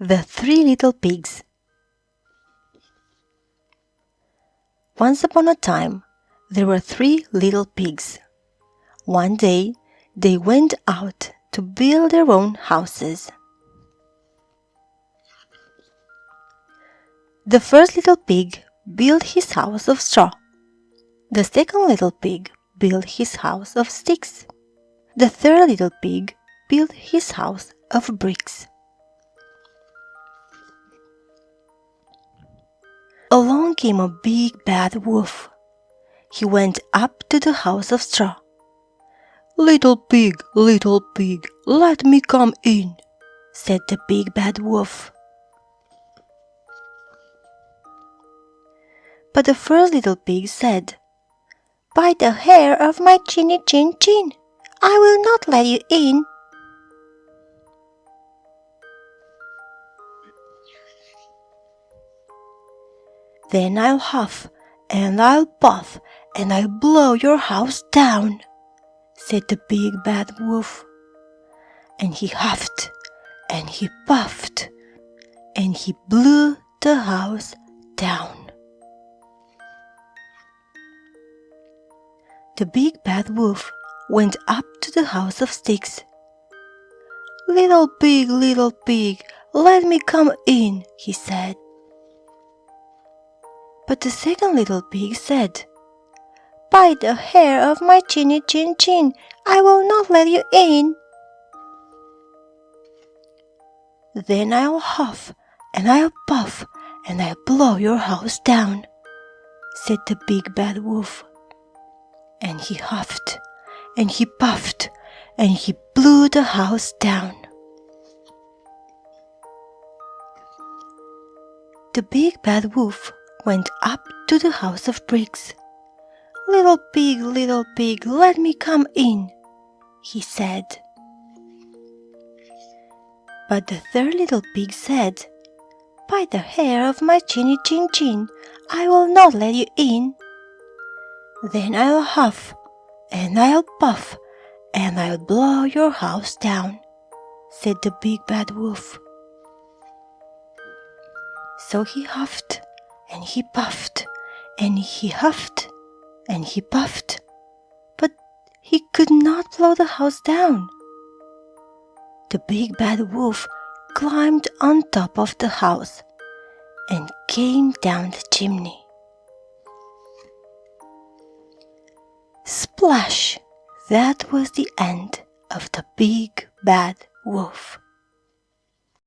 The Three Little Pigs. Once upon a time, there were 3 little pigs. One day, they went out to build their own houses. The first little pig built his house of straw. The second little pig built his house of sticks. The third little pig built his house of bricks. Along came a big bad wolf. He went up to the house of straw. Little pig, let me come in," said the big bad wolf. But the first little pig said, "By the hair of my chinny chin chin, I will not let you in." "Then I'll huff, and I'll puff, and I'll blow your house down," said the big bad wolf. And he huffed, and he puffed, and he blew the house down. The big bad wolf went up to the house of sticks. Little pig, let me come in," he said. But the second little pig said, "By the hair of my chinny chin chin, I will not let you in." "Then I'll huff, and I'll puff, and I'll blow your house down," said the big bad wolf. And he huffed, and he puffed, and he blew the house down. The big bad wolf went up to the house of bricks. Little pig, let me come in," he said. But the third little pig said, "By the hair of my chinny chin chin, I will not let you in." "Then I'll huff, and I'll puff, and I'll blow your house down," said the big bad wolf. So he huffed, and he puffed, and he huffed, and he puffed, but he could not blow the house down. The big bad wolf climbed on top of the house and came down the chimney. Splash! That was the end of the big bad wolf.